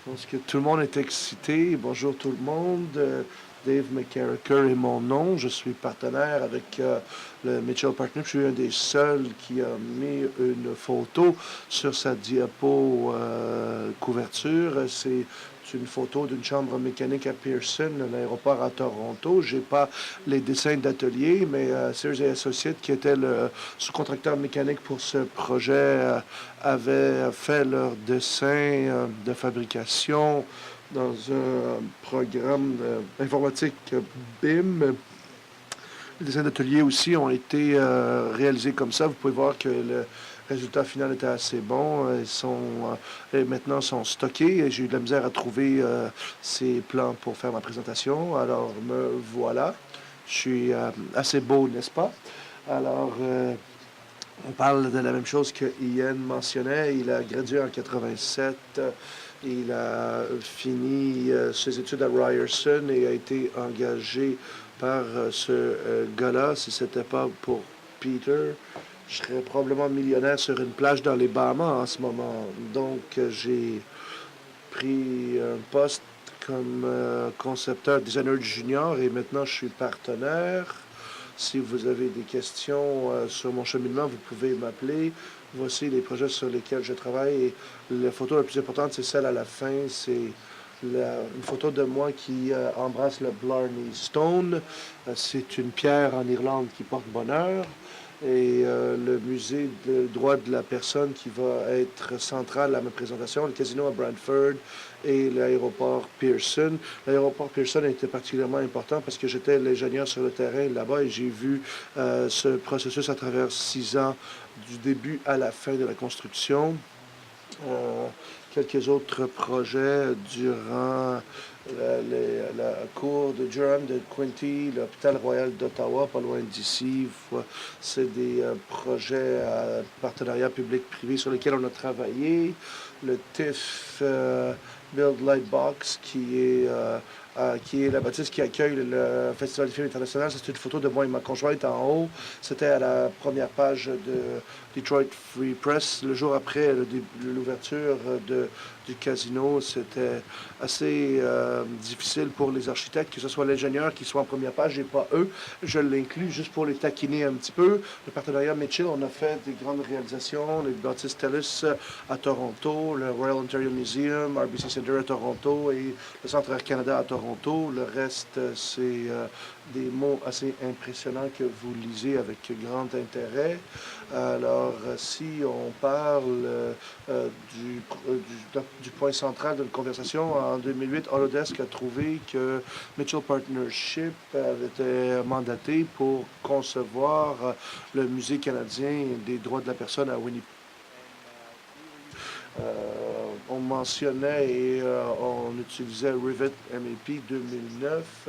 pense que tout le monde est excité. Bonjour tout le monde. Dave McCarricker est mon nom. Je suis partenaire avec le Mitchell Partners. Je suis un des seuls qui a mis une photo sur sa diapo couverture. C'est une photo d'une chambre mécanique à Pearson, l'aéroport à Toronto. J'ai pas les dessins d'atelier, mais Sears Associates, qui était le sous-contracteur mécanique pour ce projet, avaient fait leur dessin de fabrication dans un programme informatique BIM. Les dessins d'atelier aussi ont été réalisés comme ça. Vous pouvez voir que le résultat final était assez bon. Et maintenant sont stockés. J'ai eu de la misère à trouver ces plans pour faire ma présentation. Alors me voilà. Je suis assez beau, n'est-ce pas? Alors, on parle de la même chose que Ian mentionnait. Il a gradué en 87. Il a fini ses études à Ryerson et a été engagé par ce gars-là. Si ce n'était pas pour Peter, je serais probablement millionnaire sur une plage dans les Bahamas en ce moment. Donc, j'ai pris un poste comme concepteur designer junior et maintenant je suis partenaire. Si vous avez des questions sur mon cheminement, vous pouvez m'appeler. Voici les projets sur lesquels je travaille. Et la photo la plus importante, c'est celle à la fin. C'est une photo de moi qui embrasse le Blarney Stone. C'est une pierre en Irlande qui porte bonheur. Et le musée de droit de la personne qui va être central à ma présentation, le casino à Brantford et l'aéroport Pearson. L'aéroport Pearson était particulièrement important parce que j'étais l'ingénieur sur le terrain là-bas et j'ai vu ce processus à travers 6 ans, du début à la fin de la construction. Quelques autres projets durant la cour de Durham, de Quinty, l'hôpital royal d'Ottawa, pas loin d'ici. C'est des projets à partenariat public-privé sur lesquels on a travaillé. Le TIFF Build Lightbox, qui est la bâtisse qui accueille le Festival du film international. C'est une photo de moi et ma conjointe en haut. C'était à la première page de Detroit Free Press. Le jour après l'ouverture du casino, c'était assez difficile pour les architectes, que ce soit l'ingénieur qui soit en première page et pas eux. Je l'inclus juste pour les taquiner un petit peu. Le partenariat Mitchell, on a fait des grandes réalisations, les bâtisses TELUS à Toronto, le Royal Ontario Museum, RBC Centre à Toronto et le Centre Air Canada à Toronto. Le reste, c'est des mots assez impressionnants que vous lisez avec grand intérêt. Alors, si on parle du point central de la conversation, en 2008, Autodesk a trouvé que Mitchell Partnership avait été mandaté pour concevoir le Musée canadien des droits de la personne à Winnipeg. On mentionnait et on utilisait Rivet MEP 2009.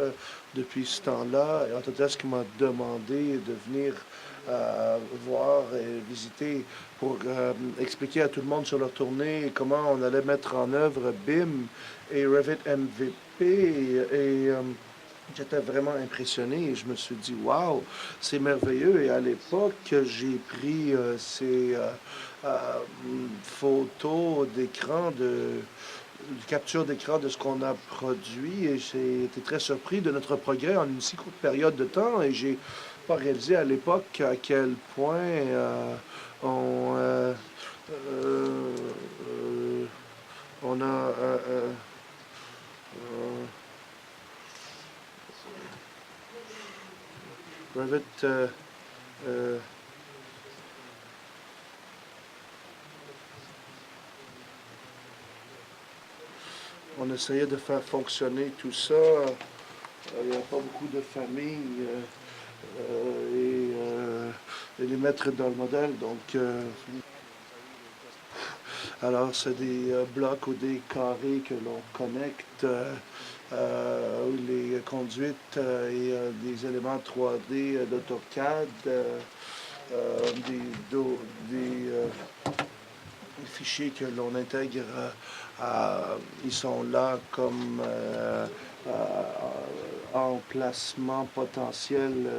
Depuis ce temps-là, Autodesk m'a demandé de venir voir et visiter pour expliquer à tout le monde sur leur tournée comment on allait mettre en œuvre BIM et Revit MVP. J'étais vraiment impressionné et je me suis dit, waouh, c'est merveilleux. Et à l'époque, j'ai pris ces photos d'écran, de capture d'écran de ce qu'on a produit et j'ai été très surpris de notre progrès en une si courte période de temps et j'ai pas réalisé à l'époque à quel point on, euh, euh, on a Revit euh, on essayait de faire fonctionner tout ça. Il n'y a pas beaucoup de familles et les mettre dans le modèle. Donc, alors, c'est des blocs ou des carrés que l'on connecte, les conduites et des éléments 3D d'AutoCAD, des fichiers que l'on intègre. Ils sont là comme emplacements potentiels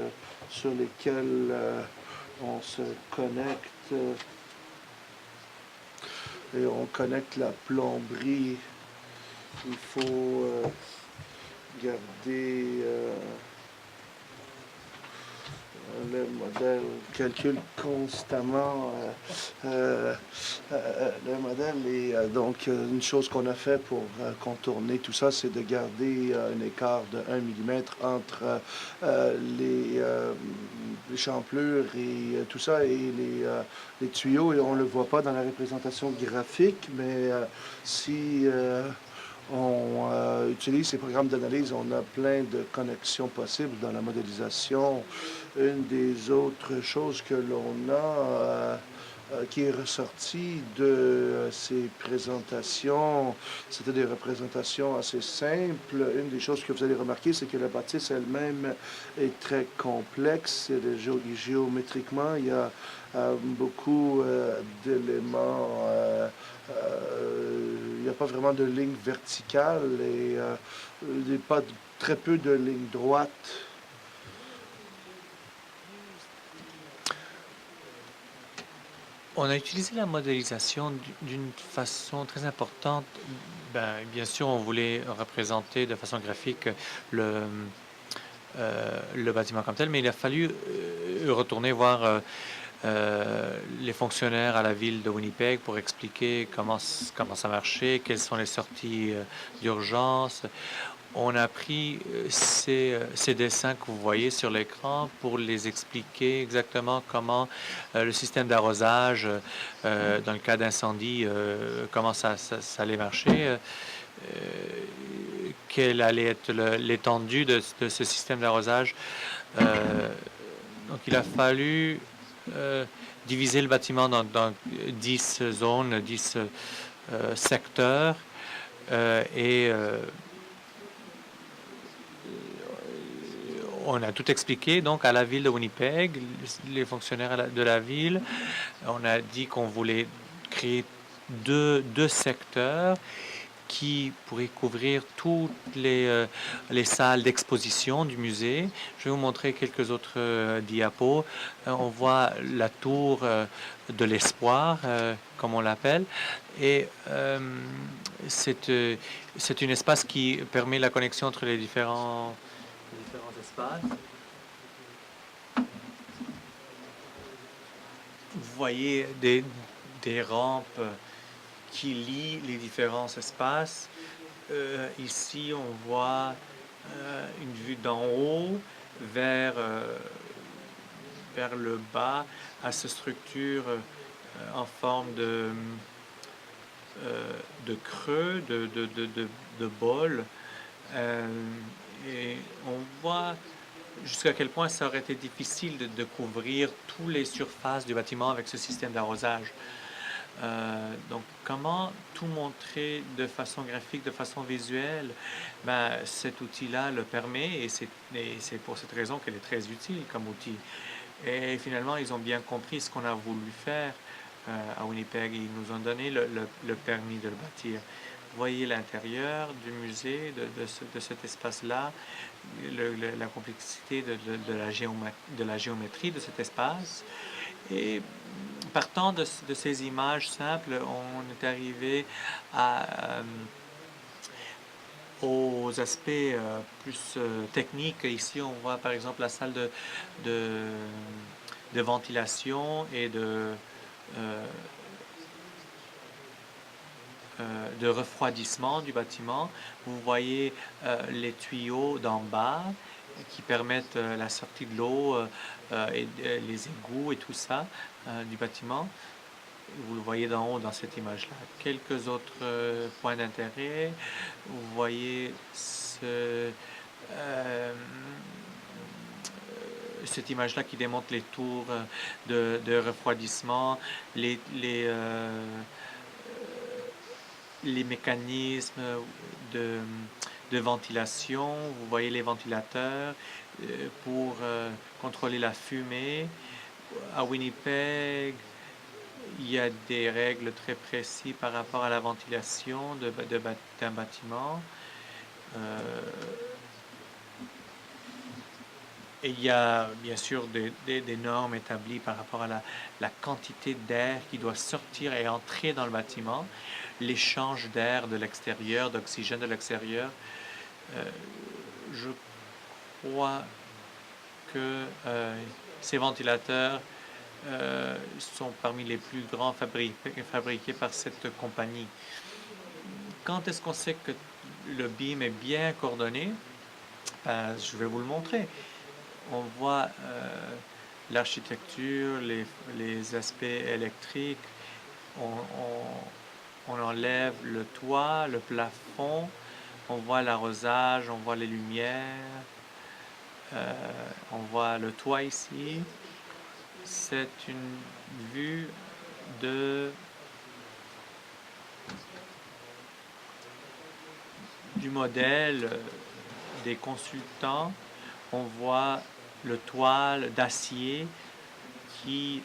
sur lesquels on se connecte et on connecte la plomberie Il faut garder le modèle calcule constamment le modèle et donc une chose qu'on a fait pour contourner tout ça, c'est de garder un écart de 1 millimètre entre les champlures et tout ça et les tuyaux et on ne le voit pas dans la représentation graphique, mais si on utilise ces programmes d'analyse, on a plein de connexions possibles dans la modélisation. Une des autres choses que l'on a qui est ressortie de ces présentations, c'était des représentations assez simples. Une des choses que vous allez remarquer, c'est que la bâtisse elle-même est très complexe. Géométriquement, il y a beaucoup d'éléments. Il n'y a pas vraiment de ligne verticale et pas très peu de lignes droites. On a utilisé la modélisation d'une façon très importante. Bien sûr, on voulait représenter de façon graphique le bâtiment comme tel, mais il a fallu retourner voir les fonctionnaires à la ville de Winnipeg pour expliquer comment ça marchait, quelles sont les sorties d'urgence. On a pris ces dessins que vous voyez sur l'écran pour les expliquer exactement comment le système d'arrosage, dans le cas d'incendie, comment ça allait marcher, quelle allait être l'étendue de ce système d'arrosage. Donc il a fallu diviser le bâtiment dans 10 zones, 10 secteurs et on a tout expliqué donc à la ville de Winnipeg, les fonctionnaires de la ville. On a dit qu'on voulait créer deux secteurs qui pourraient couvrir toutes les salles d'exposition du musée. Je vais vous montrer quelques autres diapos. On voit la tour de l'espoir, comme on l'appelle, et c'est un espace qui permet la connexion entre les différents espaces. Vous voyez des rampes qui lient les différents espaces. Ici, on voit une vue d'en haut vers le bas à cette structure en forme de creux, de bol. Et on voit jusqu'à quel point ça aurait été difficile de couvrir toutes les surfaces du bâtiment avec ce système d'arrosage. Donc, comment tout montrer de façon graphique, de façon visuelle? Cet outil-là le permet et c'est pour cette raison qu'elle est très utile comme outil. Et finalement, ils ont bien compris ce qu'on a voulu faire à Winnipeg. Ils nous ont donné le permis de le bâtir. Vous voyez l'intérieur du musée, de cet espace-là, la complexité de la géométrie de cet espace. Et partant de ces images simples, on est arrivé aux aspects plus techniques. Ici, on voit par exemple la salle de ventilation et de refroidissement du bâtiment. Vous voyez les tuyaux d'en bas qui permettent la sortie de l'eau et les égouts et tout ça du bâtiment. Vous le voyez d'en haut dans cette image-là. Quelques autres points d'intérêt. Vous voyez cette image-là qui démontre les tours de refroidissement, les mécanismes de ventilation. Vous voyez les ventilateurs pour contrôler la fumée. À Winnipeg, il y a des règles très précises par rapport à la ventilation d'un bâtiment. Et il y a bien sûr des normes établies par rapport à la quantité d'air qui doit sortir et entrer dans le bâtiment. l'échange d'air de l'extérieur, d'oxygène de l'extérieur. Je crois que ces ventilateurs sont parmi les plus grands fabriqués par cette compagnie. Quand est-ce qu'on sait que le BIM est bien coordonné? Je vais vous le montrer. On voit l'architecture, les aspects électriques. On enlève le toit, le plafond. On voit l'arrosage, on voit les lumières. On voit le toit ici. C'est une vue du modèle des consultants. On voit le toile d'acier qui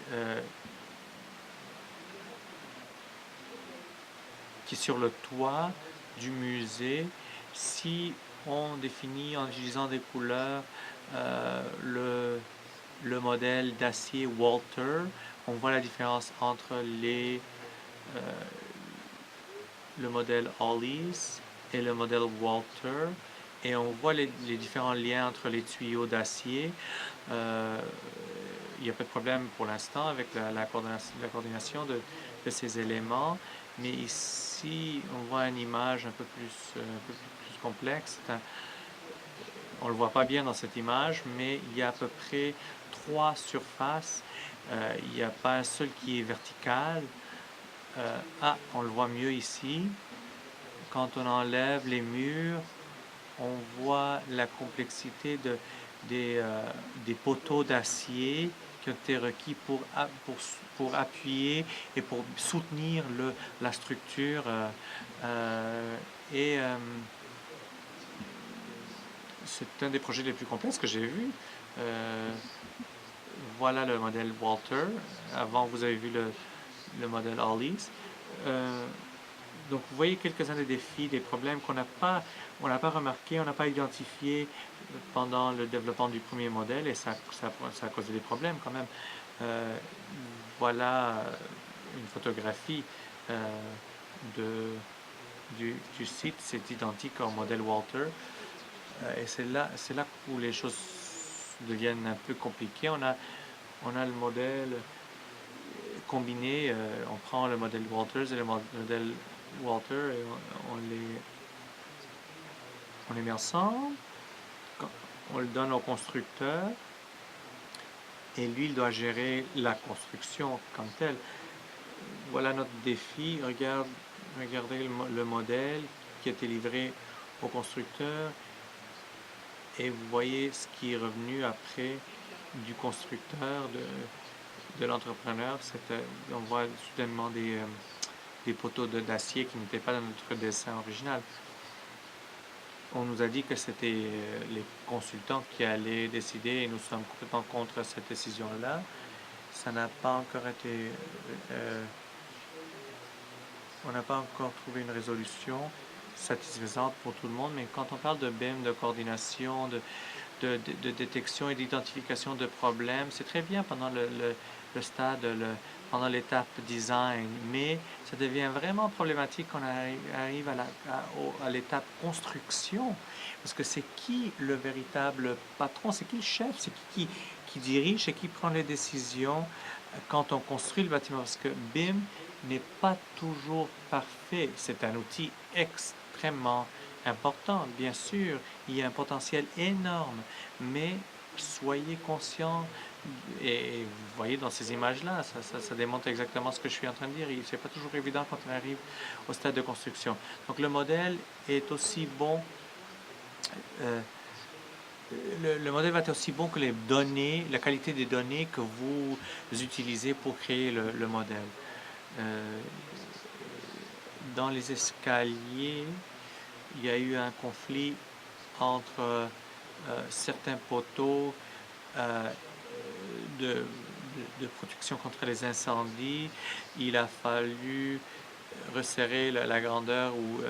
est sur le toit du musée. Si on définit en utilisant des couleurs le modèle d'acier Walter, on voit la différence entre le modèle Hollis et le modèle Walter, et on voit les différents liens entre les tuyaux d'acier. Il n'y a pas de problème pour l'instant avec la coordination de ces éléments, mais ici on voit une image un peu plus complexe. On ne le voit pas bien dans cette image, mais il y a à peu près 3 surfaces. Il n'y a pas un seul qui est vertical. On le voit mieux ici. Quand on enlève les murs, on voit la complexité des poteaux d'acier qui ont été requis pour appuyer et pour soutenir la structure. C'est un des projets les plus complexes que j'ai vus. Voilà le modèle Walter. Avant, vous avez vu le modèle Hollis. Donc, vous voyez quelques-uns des défis, des problèmes qu'on n'a pas remarqué, on n'a pas identifié pendant le développement du premier modèle, et ça a causé des problèmes quand même. Voilà une photographie du site, c'est identique au modèle Walter. Et c'est là où les choses deviennent un peu compliquées. On a le modèle combiné, on prend le modèle Walters et le modèle Walter et on les met ensemble. On le donne au constructeur et lui, il doit gérer la construction comme telle. Voilà notre défi. Regardez le modèle qui a été livré au constructeur. Et vous voyez ce qui est revenu après du constructeur, de l'entrepreneur. On voit soudainement des poteaux d'acier qui n'étaient pas dans notre dessin original. On nous a dit que c'était les consultants qui allaient décider, et nous sommes complètement contre cette décision-là. Ça n'a pas encore été... on n'a pas encore trouvé une résolution satisfaisante pour tout le monde, mais quand on parle de BIM, de coordination, de détection et d'identification de problèmes, c'est très bien pendant le stade, pendant l'étape design, mais ça devient vraiment problématique quand on arrive à l'étape construction, parce que c'est qui le véritable patron, c'est qui le chef, c'est qui dirige et qui prend les décisions quand on construit le bâtiment, parce que BIM n'est pas toujours parfait. C'est un outil extrêmement important, bien sûr. Il y a un potentiel énorme, mais soyez conscients, et vous voyez dans ces images-là, ça démontre exactement ce que je suis en train de dire. Ce n'est pas toujours évident quand on arrive au stade de construction. Donc le modèle est aussi bon. Le modèle va être aussi bon que les données, la qualité des données que vous utilisez pour créer le modèle. Dans les escaliers, il y a eu un conflit entre certains poteaux de protection contre les incendies. Il a fallu resserrer la grandeur ou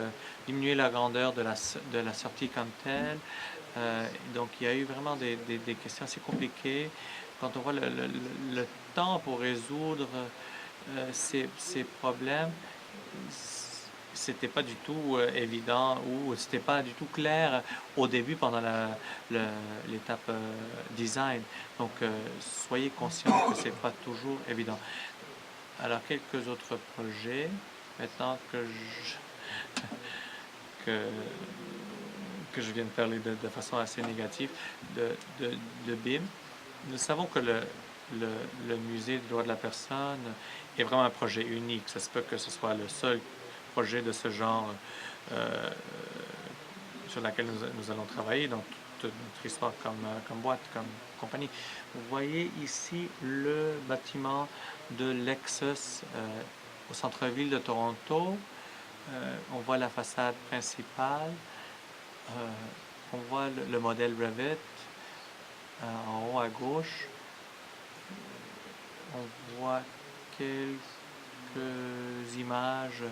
diminuer la grandeur de la sortie comme telle. Donc il y a eu vraiment des questions assez compliquées. Quand on voit le temps pour résoudre ces problèmes, c'était pas du tout évident ou c'était pas du tout clair au début pendant l'étape design. Donc, soyez conscients que c'est pas toujours évident. Alors, quelques autres projets. Maintenant que, que je viens de parler de façon assez négative de BIM, nous savons que le musée des droits de la personne est vraiment un projet unique. Ça se peut que ce soit le seul projet de ce genre euh, sur laquelle nous allons travailler dans toute notre histoire comme boîte, comme compagnie. Vous voyez ici le bâtiment de Lexus au centre-ville de Toronto. On voit la façade principale. On voit le modèle Revit en haut à gauche. On voit quelques images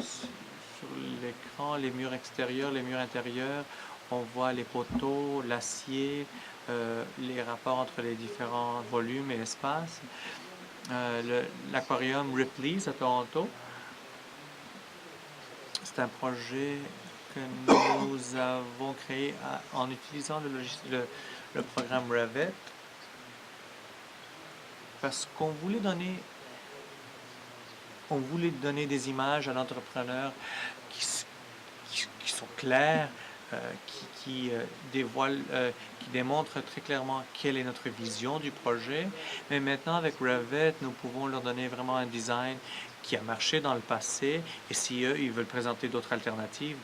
sur l'écran, les murs extérieurs, les murs intérieurs. On voit les poteaux, l'acier, les rapports entre les différents volumes et espaces. L'aquarium Ripley's à Toronto. C'est un projet que nous avons créé en utilisant le programme Revit parce qu'on voulait donner des images à l'entrepreneur qui, qui sont claires, qui dévoilent, qui démontrent très clairement quelle est notre vision du projet. Mais maintenant, avec Revit, nous pouvons leur donner vraiment un design qui a marché dans le passé. Et si eux, ils veulent présenter d'autres alternatives,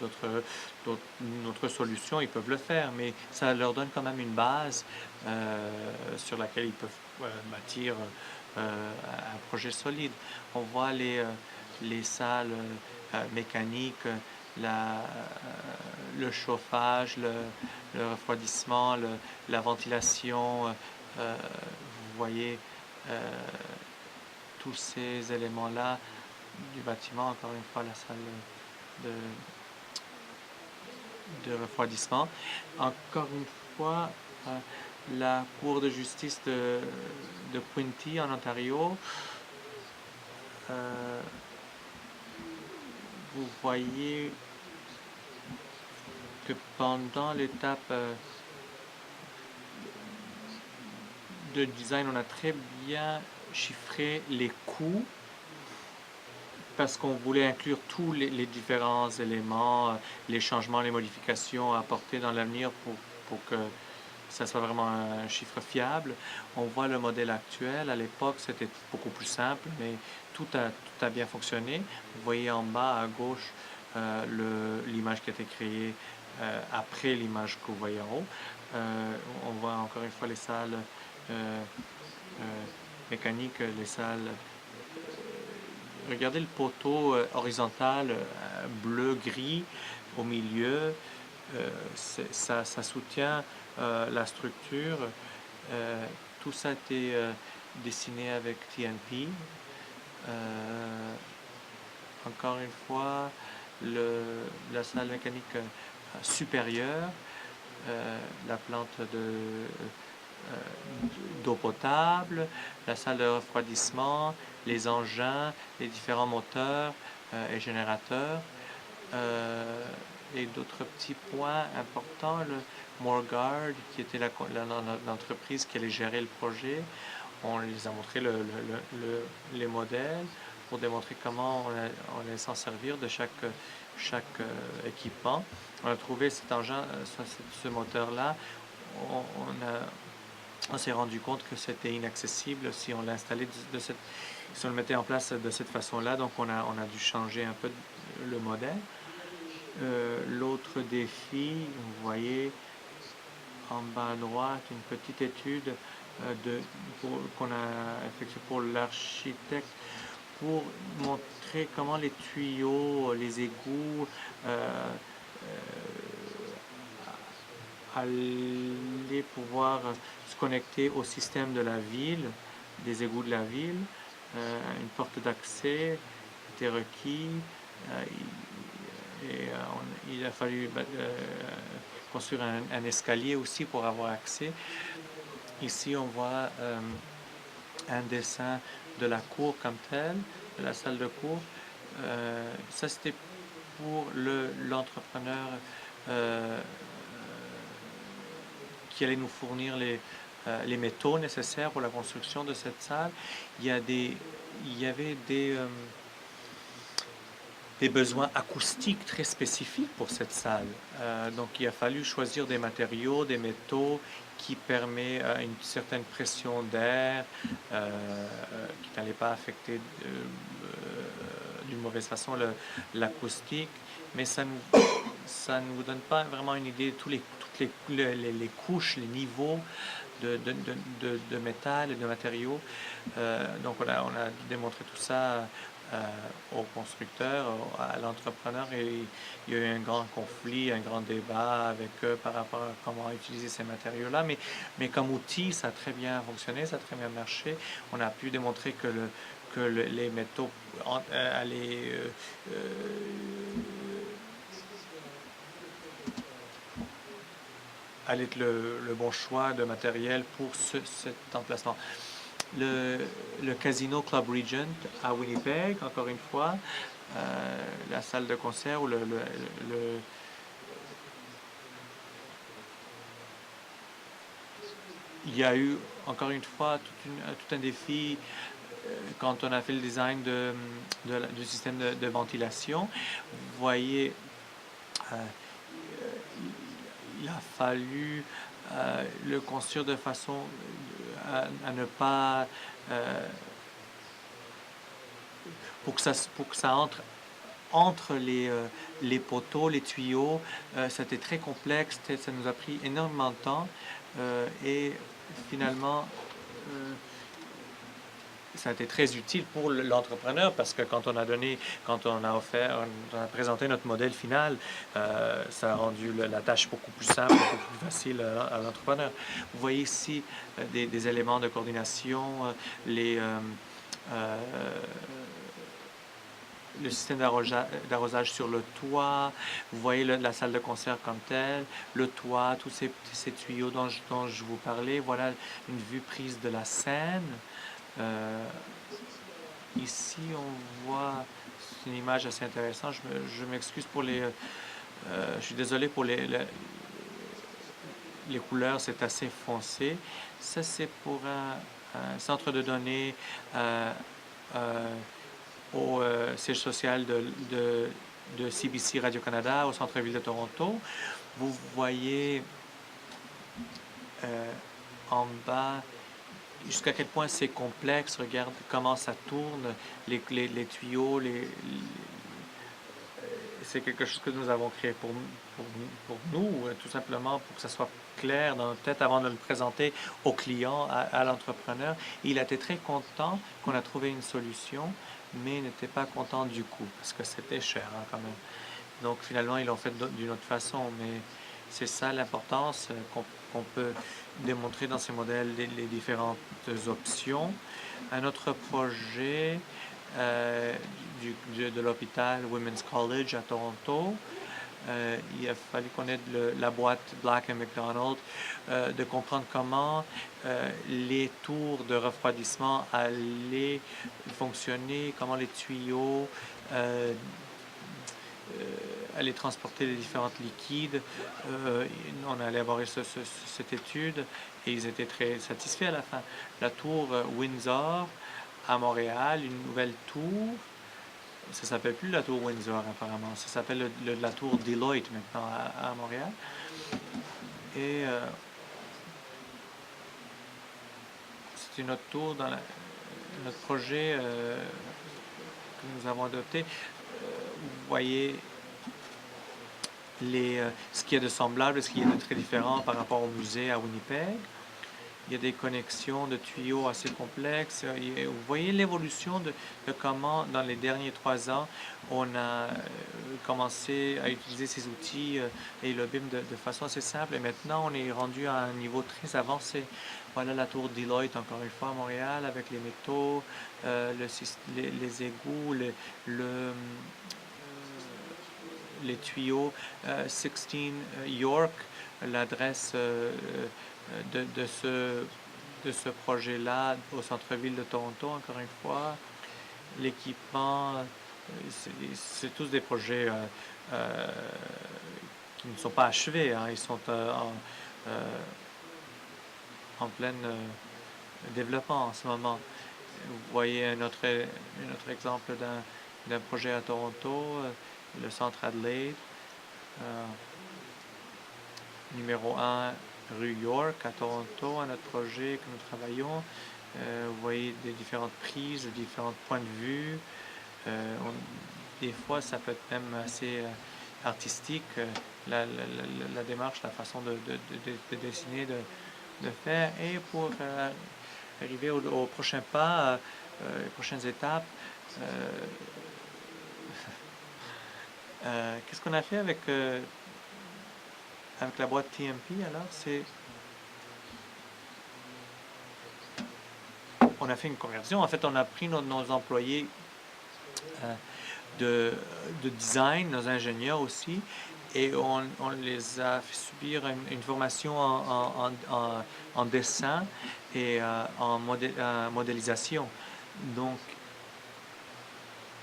d'autres solutions, ils peuvent le faire. Mais ça leur donne quand même une base sur laquelle ils peuvent bâtir un projet solide. On voit les salles mécaniques, le chauffage, le refroidissement, la ventilation. Vous voyez tous ces éléments-là du bâtiment. Encore une fois, la salle de, de refroidissement. Encore une fois, la Cour de justice de Quinte en Ontario. Vous voyez que pendant l'étape de design, on a très bien chiffré les coûts parce qu'on voulait inclure tous les différents éléments, les changements, les modifications à apporter dans l'avenir pour que ça soit vraiment un chiffre fiable. On voit le modèle actuel. À l'époque, c'était beaucoup plus simple, mais tout a bien fonctionné. Vous voyez en bas à gauche l'image qui a été créée après l'image que vous voyez en haut. On voit encore une fois les salles mécaniques, les salles. Regardez le poteau horizontal bleu-gris au milieu. Ça soutient la structure. Tout ça a été dessiné avec TNP. Encore une fois, la salle mécanique supérieure, la plante d'eau potable, la salle de refroidissement, les engins, les différents moteurs et générateurs. Et d'autres petits points importants, le Morguard, qui était l'entreprise qui allait gérer le projet. On les a montré les modèles pour démontrer comment on allait s'en servir de chaque équipement. On a trouvé cet engin, ce moteur-là. On s'est rendu compte que c'était inaccessible si on l'installait si on le mettait en place de cette façon-là. Donc on a dû changer un peu le modèle. L'autre défi, vous voyez en bas à droite, une petite étude qu'on a effectuée pour l'architecte pour montrer comment les tuyaux, les égouts allaient pouvoir se connecter au système de la ville, des égouts de la ville. Une porte d'accès était requis. Il a fallu construire un escalier aussi pour avoir accès. Ici, on voit un dessin de la cour comme telle, de la salle de cours. Ça, c'était pour l'entrepreneur euh, qui allait nous fournir les métaux nécessaires pour la construction de cette salle. Il y avait des besoins acoustiques très spécifiques pour cette salle. Donc il a fallu choisir des matériaux, des métaux qui permettent une certaine pression d'air, qui n'allait pas affecter d'une mauvaise façon l'acoustique, mais ça ne vous donne pas vraiment une idée de toutes les couches, les niveaux de métal et de matériaux. Donc on a démontré tout ça au constructeur, à l'entrepreneur, et il y a eu un grand conflit, un grand débat avec eux par rapport à comment utiliser ces matériaux-là. Mais comme outil, ça a très bien fonctionné, ça a très bien marché. On a pu démontrer que les métaux allaient allait être le bon choix de matériel pour cet emplacement. Le casino Club Regent à Winnipeg, encore une fois, la salle de concert où il y a eu encore une fois tout un défi quand on a fait le design du système de ventilation. Vous voyez, il a fallu le construire de façon à ne pas pour que ça entre les poteaux, les tuyaux. C'était très complexe, ça nous a pris énormément de temps et finalement ça a été très utile pour l'entrepreneur parce que quand on a présenté notre modèle final, ça a rendu la tâche beaucoup plus simple, beaucoup plus facile à l'entrepreneur. Vous voyez ici des éléments de coordination, le système d'arrosage sur le toit, vous voyez la salle de concert comme telle, le toit, tous ces tuyaux dont je vous parlais. Voilà une vue prise de la scène. Ici, on voit une image assez intéressante. Je m'excuse pour je suis désolé pour les couleurs, c'est assez foncé. Ça, c'est pour un centre de données au siège social de CBC Radio-Canada au centre-ville de Toronto. Vous voyez en bas jusqu'à quel point c'est complexe. Regarde comment ça tourne, les tuyaux, c'est quelque chose que nous avons créé pour nous, tout simplement pour que ça soit clair dans notre tête avant de le présenter au client, à l'entrepreneur. Il a été très content qu'on a trouvé une solution, mais il n'était pas content du coût, parce que c'était cher quand même. Donc finalement, ils l'ont fait d'une autre façon, mais c'est ça l'importance qu'on peut démontrer dans ces modèles, les différentes options. Un autre projet de l'hôpital Women's College à Toronto, il a fallu connaître la boîte Black & McDonald, de comprendre comment les tours de refroidissement allaient fonctionner, comment les tuyaux allaient transporter les différents liquides. On allait avoir cette étude et ils étaient très satisfaits à la fin. La tour Windsor à Montréal, une nouvelle tour. Ça ne s'appelle plus la tour Windsor apparemment, ça s'appelle la tour Deloitte maintenant à Montréal. Et c'est une autre tour dans notre projet que nous avons adopté. Vous voyez ce qu'il y a de semblable et ce qu'il y a de très différent par rapport au musée à Winnipeg. Il y a des connexions de tuyaux assez complexes. Et vous voyez l'évolution de comment, dans les derniers 3 ans, on a commencé à utiliser ces outils et le BIM de façon assez simple. Et maintenant, on est rendu à un niveau très avancé. Voilà la tour Deloitte, encore une fois, à Montréal, avec les métaux, les égouts, les tuyaux. 16 York, l'adresse de ce projet-là au centre-ville de Toronto, encore une fois. L'équipement C'est tous des projets euh, qui ne sont pas achevés, hein. Ils sont euh, en plein développement en ce moment. Vous voyez un autre exemple d'un projet à Toronto, le centre Adelaide, euh, numéro 1 rue York à Toronto, un autre projet que nous travaillons. Vous voyez des différentes prises, différents points de vue. Des fois, ça peut être même assez artistique, la démarche, la façon de dessiner, de faire. Et pour arriver au prochain pas, les prochaines étapes, euh, qu'est-ce qu'on a fait avec la boîte TMP alors? On a fait une conversion. En fait, on a pris nos employés euh, de design, nos ingénieurs aussi, et on les a fait subir une formation en dessin et en modélisation. Donc,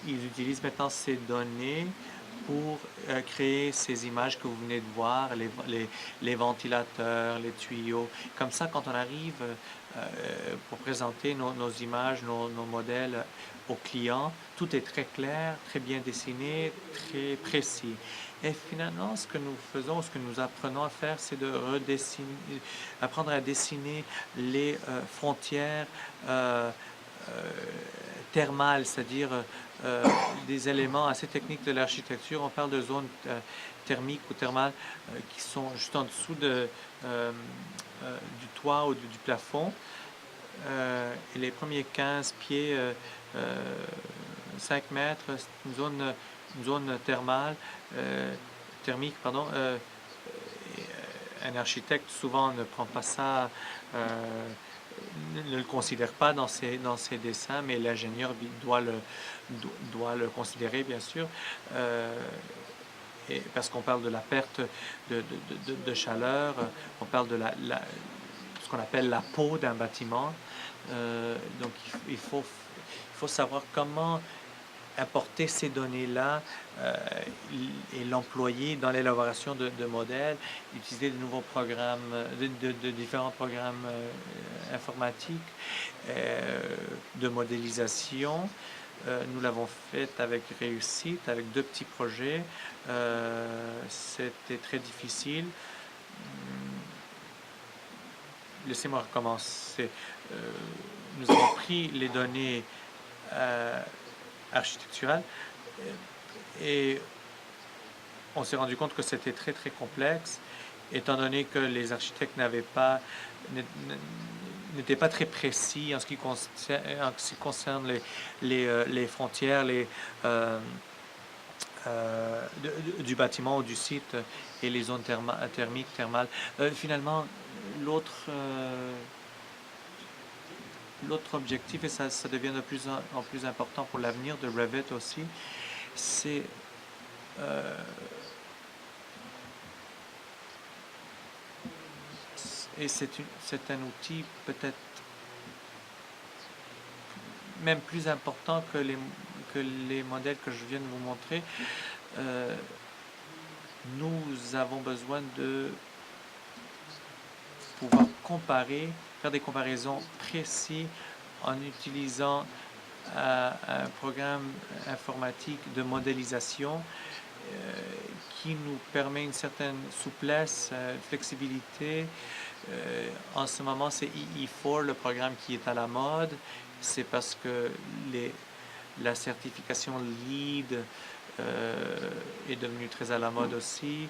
ils utilisent maintenant ces données pour créer ces images que vous venez de voir, les ventilateurs, les tuyaux. Comme ça, quand on arrive pour présenter nos images, nos modèles aux clients, tout est très clair, très bien dessiné, très précis. Et finalement, ce que nous faisons, ce que nous apprenons à faire, c'est de redessiner, apprendre à dessiner les frontières euh, thermales, c'est-à-dire des éléments assez techniques de l'architecture. On parle de zones thermiques ou thermales qui sont juste en dessous du toit ou du plafond. Et les premiers 15 pieds, 5 mètres, c'est une zone thermale, thermique, pardon. Un architecte souvent ne prend pas ça, ne le considère pas dans ses dessins, mais l'ingénieur doit le considérer, bien sûr, parce qu'on parle de la perte de chaleur, on parle de ce qu'on appelle la peau d'un bâtiment. Donc il faut savoir comment apporter ces données-là et l'employer dans l'élaboration de modèles, utiliser de nouveaux programmes, de différents programmes informatiques, de modélisation. Nous l'avons fait avec réussite, avec 2 petits projets. C'était très difficile. Laissez-moi recommencer. Nous avons pris les données architecturales et on s'est rendu compte que c'était très très complexe, étant donné que les architectes n'étaient pas très précis en ce qui concerne les frontières du bâtiment ou du site et les zones thermiques, thermales. Finalement, l'autre objectif, et ça devient de plus en plus important pour l'avenir de Revit aussi, c'est et c'est un outil peut-être même plus important que les modèles que je viens de vous montrer. Nous avons besoin de pouvoir faire des comparaisons précises en utilisant un programme informatique de modélisation qui nous permet une certaine souplesse, flexibilité. En ce moment, c'est EE4, le programme qui est à la mode. C'est parce que la certification LEED est devenue très à la mode aussi.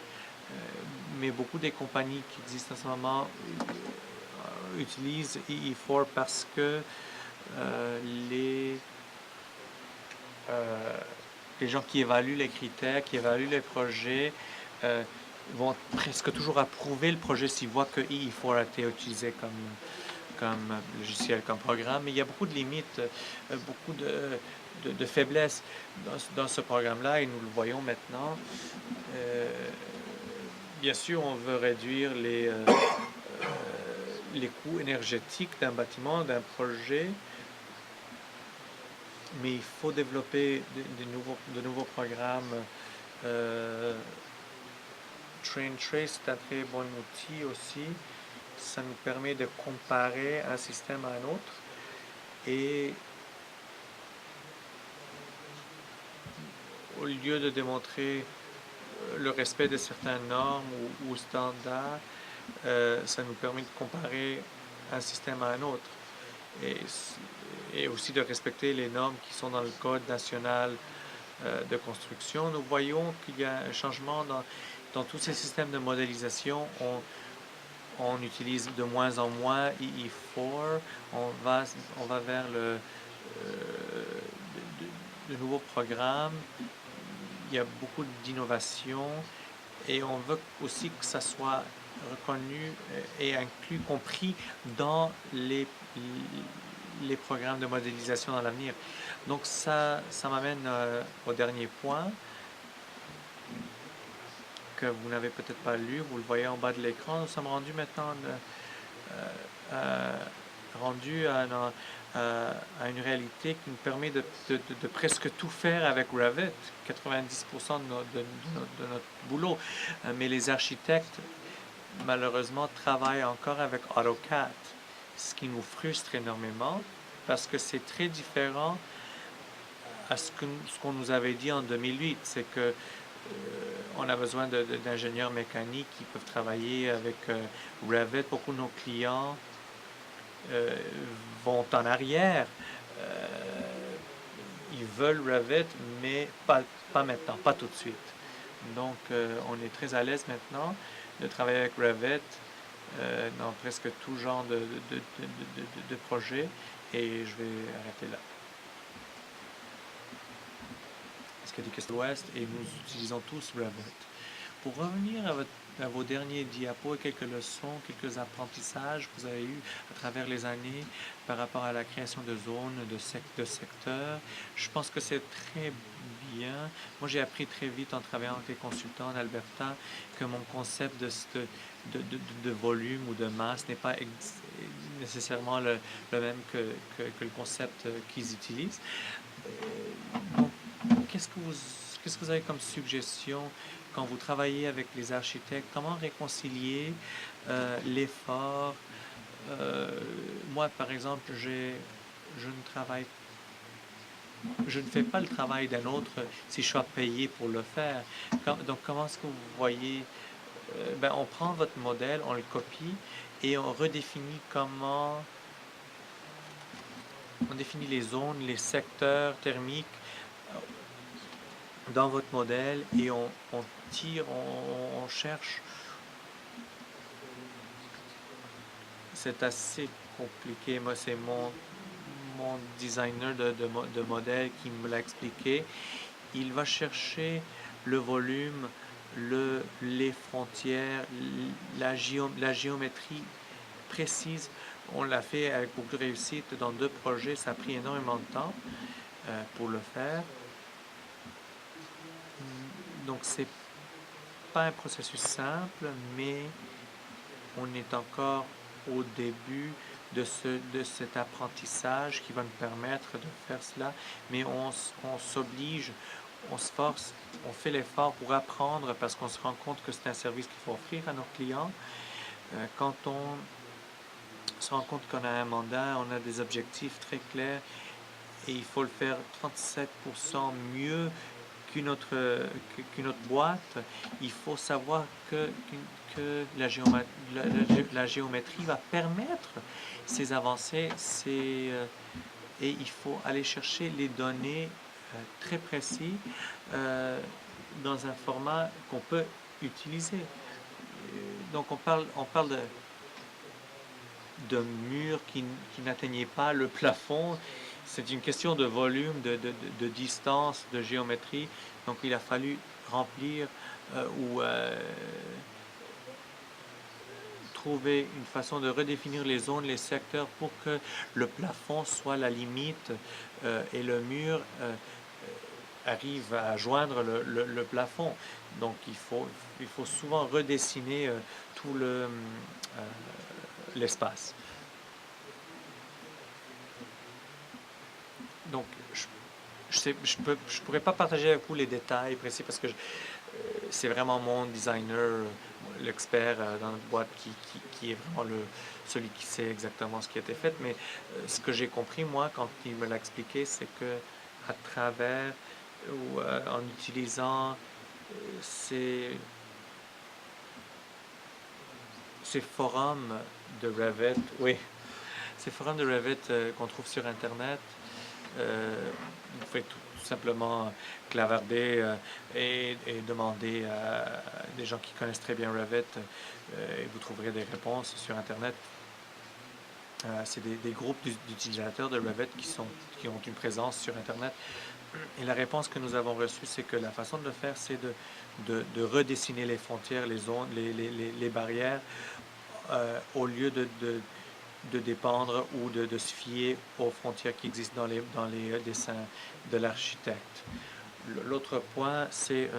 Mais beaucoup des compagnies qui existent en ce moment utilisent EE4 parce que les gens qui évaluent les critères, qui évaluent les projets, vont presque toujours approuver le projet s'ils voient que EE4 a été utilisé comme logiciel, comme programme. Mais il y a beaucoup de limites, beaucoup de faiblesses dans ce programme-là, et nous le voyons maintenant. Bien sûr, on veut réduire les coûts énergétiques d'un bâtiment, d'un projet. mais il faut développer de nouveaux programmes. Train Trace, c'est un très bon outil aussi. Ça nous permet de comparer un système à un autre et au lieu de démontrer le respect de certaines normes ou standards, ça nous permet de comparer un système à un autre et, et aussi de respecter les normes qui sont dans le Code national de construction. Nous voyons qu'il y a un changement dans tous ces systèmes de modélisation. On utilise de moins en moins EE4. On va vers de nouveaux programmes. Il y a beaucoup d'innovations et on veut aussi que ça soit reconnu et inclus, compris dans les programmes de modélisation dans l'avenir. Donc ça m'amène au dernier point que vous n'avez peut-être pas lu, vous le voyez en bas de l'écran. Nous sommes rendus maintenant à une réalité qui nous permet de presque tout faire avec Revit, 90% de notre boulot. Mais les architectes, malheureusement, travaillent encore avec AutoCAD, ce qui nous frustre énormément parce que c'est très différent à ce qu'on nous avait dit en 2008. C'est que on a besoin d'ingénieurs mécaniques qui peuvent travailler avec Revit. Beaucoup de nos clients vont en arrière. Ils veulent Revit, mais pas maintenant, pas tout de suite. Donc, on est très à l'aise maintenant de travailler avec Revit dans presque tout genre de projet. Et je vais arrêter là. Est-ce qu'il y a des questions de l'Ouest? Et nous utilisons tous Revit. Pour revenir à vos derniers diapos et quelques leçons, quelques apprentissages que vous avez eus à travers les années par rapport à la création de zones, de secteurs, je pense que c'est très bien. Moi, j'ai appris très vite en travaillant avec les consultants en Alberta que mon concept de volume ou de masse n'est pas nécessairement le même que le concept qu'ils utilisent. Donc, qu'est-ce que vous avez comme suggestion quand vous travaillez avec les architectes? Comment réconcilier l'effort? Moi, par exemple, je ne fais pas le travail d'un autre si je suis payé pour le faire. Donc, comment est-ce que vous voyez? On prend votre modèle, on le copie et on redéfinit on définit les zones, les secteurs thermiques dans votre modèle et on cherche. C'est assez compliqué. Moi, c'est mon designer de modèle qui me l'a expliqué. Il va chercher le volume, les frontières, la géométrie précise. On l'a fait avec beaucoup de réussite dans 2 projets. Ça a pris énormément de temps pour le faire. Donc, c'est pas un processus simple, mais on est encore au début de cet apprentissage qui va nous permettre de faire cela. Mais on s'oblige, on se force, on fait l'effort pour apprendre parce qu'on se rend compte que c'est un service qu'il faut offrir à nos clients. Quand on se rend compte qu'on a un mandat, on a des objectifs très clairs et il faut le faire 37% mieux qu'une autre boîte, il faut savoir que la géométrie va permettre ces avancées et il faut aller chercher les données très précis dans un format qu'on peut utiliser. Donc on parle de murs qui n'atteignaient pas le plafond. C'est une question de volume, de distance, de géométrie. Donc, il a fallu remplir ou trouver une façon de redéfinir les zones, les secteurs pour que le plafond soit la limite et le mur arrive à joindre le plafond. Donc, il faut souvent redessiner tout l'espace. Donc, je pourrais pas partager avec vous les détails précis parce que c'est vraiment mon designer, l'expert dans notre boîte qui est vraiment celui qui sait exactement ce qui a été fait. Mais ce que j'ai compris, moi, quand il me l'a expliqué, c'est que à travers ou en utilisant ces, ces forums de Revit, oui, ces forums de Revit qu'on trouve sur Internet, vous pouvez tout simplement clavarder et demander à des gens qui connaissent très bien Revit et vous trouverez des réponses sur Internet. C'est des groupes d'utilisateurs de Revit qui ont une présence sur Internet. Et la réponse que nous avons reçue, c'est que la façon de le faire, c'est de redessiner les frontières, les zones, les barrières, au lieu de dépendre ou de se fier aux frontières qui existent dans les dessins de l'architecte. L'autre point, c'est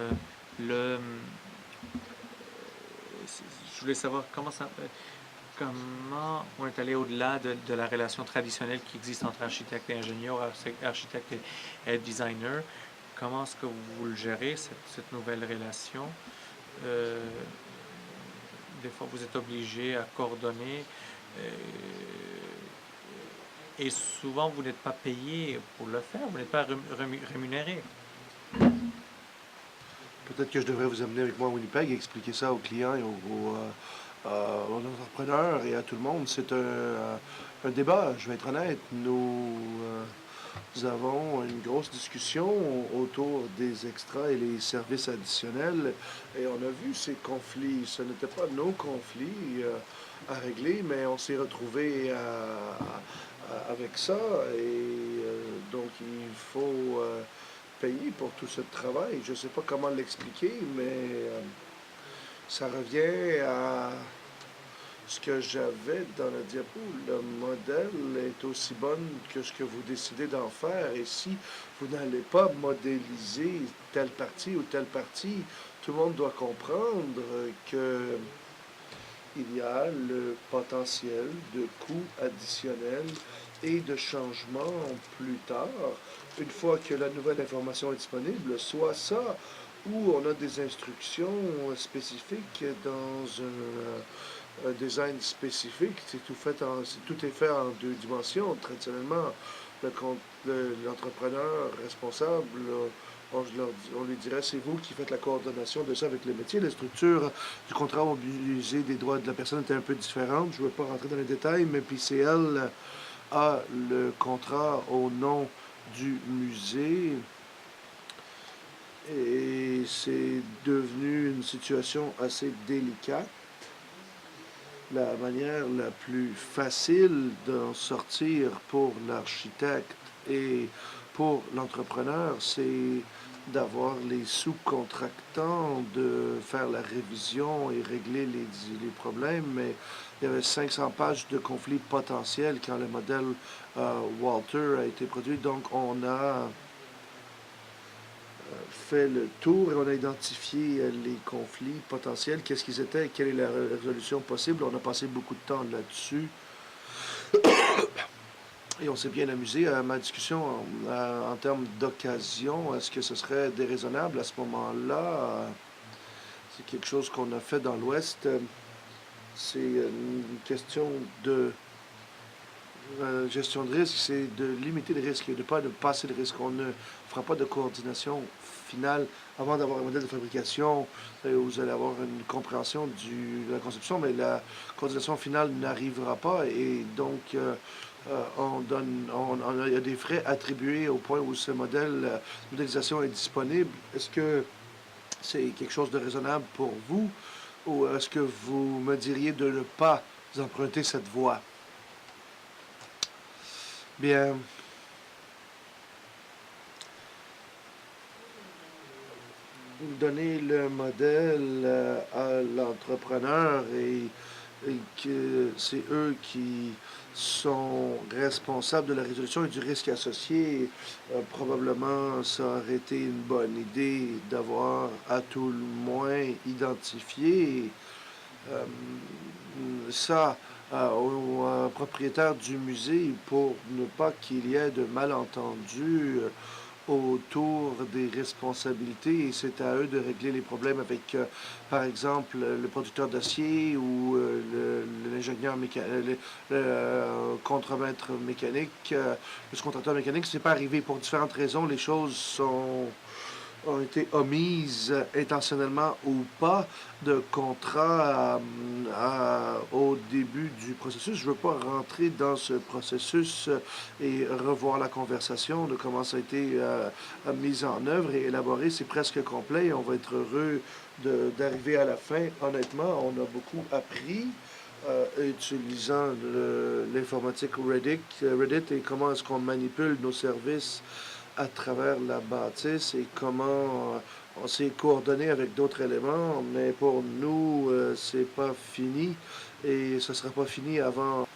le... Je voulais savoir comment on est allé au-delà de la relation traditionnelle qui existe entre architecte et ingénieur, architecte et designer. Comment est-ce que vous le gérez, cette nouvelle relation? Euh, des fois, vous êtes obligé à coordonner et souvent, vous n'êtes pas payé pour le faire, vous n'êtes pas rémunéré. Peut-être que je devrais vous amener avec moi à Winnipeg et expliquer ça aux clients et aux entrepreneurs et à tout le monde. C'est un débat, je vais être honnête. Nous avons une grosse discussion autour des extras et les services additionnels et on a vu ces conflits. Ce n'étaient pas nos conflits à régler, mais on s'est retrouvés avec ça et donc il faut payer pour tout ce travail. Je ne sais pas comment l'expliquer, mais ça revient à ce que j'avais dans le diapo. Le modèle est aussi bon que ce que vous décidez d'en faire. Et si vous n'allez pas modéliser telle partie ou telle partie, tout le monde doit comprendre que il y a le potentiel de coûts additionnels et de changements plus tard, une fois que la nouvelle information est disponible, soit ça, ou on a des instructions spécifiques dans un design spécifique. Tout est fait en deux dimensions. Traditionnellement, l'entrepreneur responsable, on lui dirait, c'est vous qui faites la coordination de ça avec le métier. La structure du contrat mobilisé des droits de la personne était un peu différente. Je ne veux pas rentrer dans les détails, mais PCL a le contrat au nom du musée et c'est devenu une situation assez délicate. La manière la plus facile d'en sortir pour l'architecte et pour l'entrepreneur, c'est d'avoir les sous-contractants, de faire la révision et régler les problèmes, mais il y avait 500 pages de conflits potentiels quand le modèle Walter a été produit. Donc, on a fait le tour et on a identifié les conflits potentiels, qu'est-ce qu'ils étaient, quelle est la résolution possible. On a passé beaucoup de temps là-dessus et on s'est bien amusé. Ma discussion en termes d'occasion, est-ce que ce serait déraisonnable à ce moment-là? C'est quelque chose qu'on a fait dans l'Ouest. C'est une question de gestion de risque, c'est de limiter le risque et de ne pas de passer le risque. On ne fera pas de coordination finale avant d'avoir un modèle de fabrication où vous allez avoir une compréhension de la conception, mais la coordination finale n'arrivera pas et donc il y a des frais attribués au point où ce modélisation est disponible. Est-ce que c'est quelque chose de raisonnable pour vous ou est-ce que vous me diriez de ne pas emprunter cette voie? Bien, donner le modèle à l'entrepreneur et que c'est eux qui sont responsables de la résolution et du risque associé, probablement ça aurait été une bonne idée d'avoir à tout le moins identifié ça au propriétaire du musée pour ne pas qu'il y ait de malentendus. autour des responsabilités et c'est à eux de régler les problèmes avec, par exemple, le producteur d'acier ou l'ingénieur mécanique, le contremaître mécanique, le sous-contracteur mécanique. C'est pas arrivé pour différentes raisons. Les choses ont été omises intentionnellement ou pas de contrat au début du processus. Je ne veux pas rentrer dans ce processus et revoir la conversation de comment ça a été mis en œuvre et élaboré. C'est presque complet. On va être heureux d'arriver à la fin. Honnêtement, on a beaucoup appris. Utilisant l'informatique Reddit et comment est-ce qu'on manipule nos services à travers la bâtisse et comment on s'est coordonné avec d'autres éléments, mais pour nous, c'est pas fini et ce sera pas fini avant.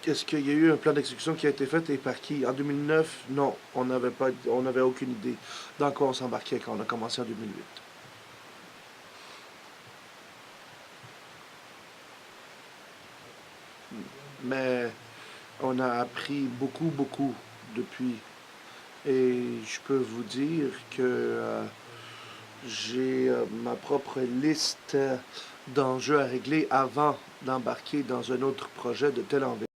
Est-ce qu'il y a eu un plan d'exécution qui a été fait et par qui? En 2009, non, on n'avait aucune idée dans quoi on s'embarquait quand on a commencé en 2008. Mais on a appris beaucoup, beaucoup depuis. Et je peux vous dire que j'ai ma propre liste d'enjeux à régler avant d'embarquer dans un autre projet de telle envergure.